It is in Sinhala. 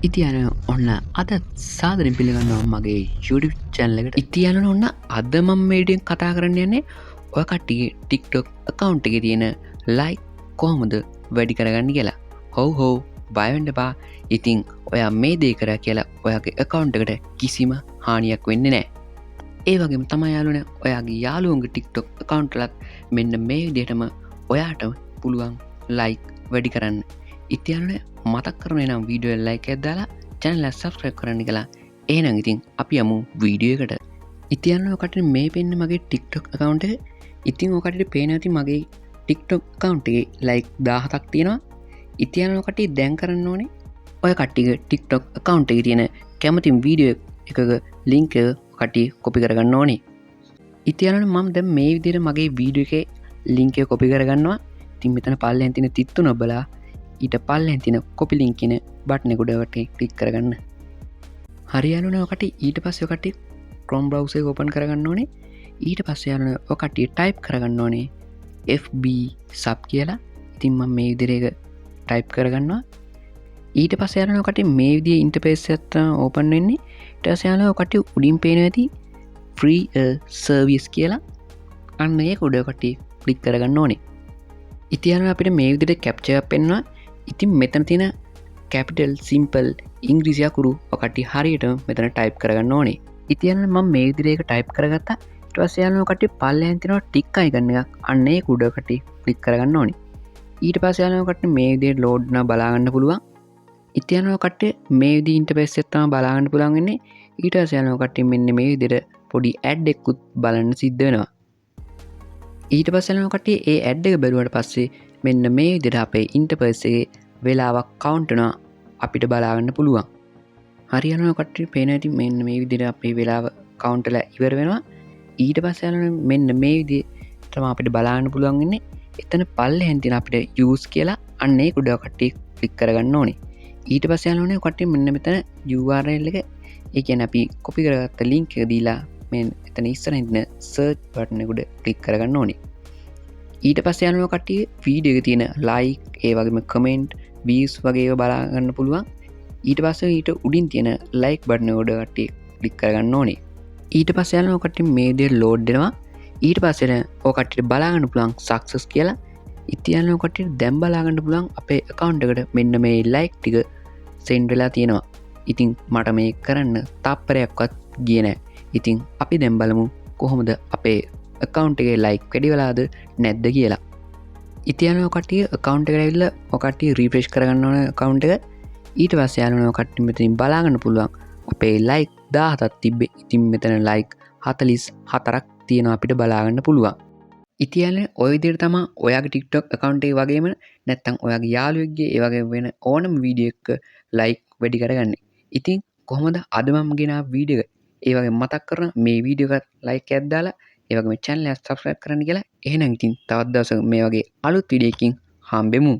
ඉතියන ඔන්න අද සාදරෙන් පිළිගන්නවා මගේ YouTube චැනල එකට. ඉතියන ඔන්න අද මම මේඩියෙන් කතා කරන්න යන්නේ ඔය කට්ටිගේ ටික්ටොක් account එකේ තියෙන ලයික් කොහොමද වැඩි කරගන්න කියලා. හොව් හොව් බයවෙන්න එපා. ඉතින් ඔයා මේ දේ කරා කියලා ඔයාගේ account එකට කිසිම හානියක් වෙන්නේ නැහැ. ඒ වගේම තමයි යාළුවනේ ඔයාගේ යාළුවන්ගේ ටික්ටොක් account වලත් මෙන්න මේ විදිහටම ඔයාට පුළුවන් ලයික් වැඩි කරන්න. ඉතින් මතක් කරන නම් වීඩියෝ ලයික් එකක් දාලා channel එක subscribe කරන්න කියලා. එහෙනම් ඉතින් අපි යමු වීඩියෝ එකට. ඉතින් ඔකට මේ පෙන්නේ මගේ TikTok account එක. ඉතින් ඔකට පේනවා ඇති මගේ TikTok account එකේ like 17ක් තියෙනවා. ඉතින් ඔකට දැන් කරන්න ඕනේ ඔය කට්ටියගේ TikTok account එකේ තියෙන කැමති වීඩියෝ එකක link එක කට්ටිය copy කරගන්න ඕනේ. ඉතින් මම දැන් මේ විදිහට මගේ වීඩියෝ එකේ link එක copy කරගන්නවා. ඉතින් මෙතන පල්ලෙන් තියෙන තිත්තු නොබලා ඊට පල්ලෙන් තියෙන copy link කියන බටන් එක උඩට ක්ලික් කරගන්න. හරියනවා ඔකට ඊට පස්සේ ඔකට Chrome browser එක open කරගන්න ඕනේ. ඊට පස්සේ යන ඔකට type කරගන්න ඕනේ FB sub කියලා. ඉතින් මම මේ විදිහට type කරගන්නවා. ඊට පස්සේ යන ඔකට මේ විදිහේ interface එකක් open වෙන්නේ. ඊට පස්සේ යන ඔකට උඩින් පේනවා ඇති free service කියලා. අන්න ඒක උඩ ඔකට ක්ලික් කරගන්න ඕනේ. ඉතින් අපිට මේ විදිහට capture එකක් පෙන්වනවා. ඉතින් මෙතන තියෙන capital simple ඉංග්‍රීසි අකුරු ඔකට හරියට මෙතන type කරගන්න ඕනේ. ඉතින් මම මේ විදිහට type කරගත්තා. ඊට පස්සේ යනවා ඔකට පල්ලෙන් තියෙනවා tick icon එකක්. අන්න ඒක උඩ ඔකට ක්ලික් කරගන්න ඕනේ. ඊට පස්සේ යනවා ඔකට මේ විදිහට load වෙනවා බලා ගන්න පුළුවන්. ඉතින් ඔකට මේ විදිහේ interface එක තමයි බලා ගන්න පුළුවන් වෙන්නේ. ඊට පස්සේ යනවා ඔකට මෙන්න මේ විදිහට පොඩි ad එකකුත් බලන්න සිද්ධ වෙනවා. ඊට පස්සේ යනවා ඔකට ඒ ad එක බැලුවාට පස්සේ මෙන්න මේ විදිහට අපේ interface එකේ වෙලාවක් count වෙනවා අපිට බලා ගන්න පුළුවන්. හරියනවා කට්ටිය පේන ඇති මෙන්න මේ විදිහට අපේ වෙලාව count වෙලා ඉවර වෙනවා. ඊට පස්සේ යනවා මෙන්න මේ විදිහට තමයි අපිට බලා ගන්න පුළුවන් වෙන්නේ. එතන පල්ලෙහෙන් තියෙන අපිට use කියලා අන්න ඒක උඩ කට්ටිය ක්ලික් කරගන්න ඕනේ. ඊට පස්සේ යනවා කට්ටිය මෙන්න මෙතන URL එක ඒ කියන්නේ අපි copy කරගත්ත link එක දීලා මේ එතන ඉස්සරහින් තියෙන search button එක උඩ ක්ලික් කරගන්න ඕනේ. ඊට පස්සේ යනවා කට්ටිය වීඩියෝ එකේ තියෙන like ඒ වගේම comment views වගේ ඒවා බලා ගන්න පුළුවන්. ඊට පස්සේ ඊට උඩින් තියෙන like button එක උඩ කට්ටිය ක්ලික් කරගන්න ඕනේ. ඊට පස්සේ යනවා කට්ටිය මේ විදිහට load වෙනවා. ඊට පස්සේ ඔය කට්ටියට බලා ගන්න පුළුවන් success කියලා. ඉතින් යනවා කට්ටියට දැන් බලා ගන්න පුළුවන් අපේ account එකට මෙන්න මේ like ටික send වෙලා තියෙනවා. ඉතින් මට මේක කරන්න තප්පරයක්වත් ගියේ නැහැ. ඉතින් අපි දැන් බලමු කොහොමද අපේ account එකේ like වැඩි වෙලාද නැද්ද කියලා. ඉතින් යනවා කට්ටිය account එකට ඇවිල්ලා ඔය කට්ටිය refresh කරගන්න ඕන account එක. ඊට පස්සේ යනවා කට්ටිය මෙතනින් බලා ගන්න පුළුවන් අපේ like 17ක් තිබ්බේ. ඉතින් මෙතන like 44ක් තියෙනවා අපිට බලා ගන්න පුළුවන්. ඉතින් ඔය විදිහට තමයි ඔයාගේ TikTok account එකේ වගේම නැත්නම් ඔයාගේ යාළුවෙක්ගේ ඒ වගේ වෙන ඕනම වීඩියෝ එකක like වැඩි කරගන්නේ. ඉතින් කොහොමද අද මම ගෙනාව වීඩියෝ එක ඒ වගේ මතක් කරන මේ වීඩියෝ එකට like එකක් දාලා ඒ වගේම channel එක subscribe කරන්න කියලා. එහෙනම් ඉතින් තවත් දවසක මේ වගේ අලුත් වීඩියෝ එකකින් හම්බෙමු.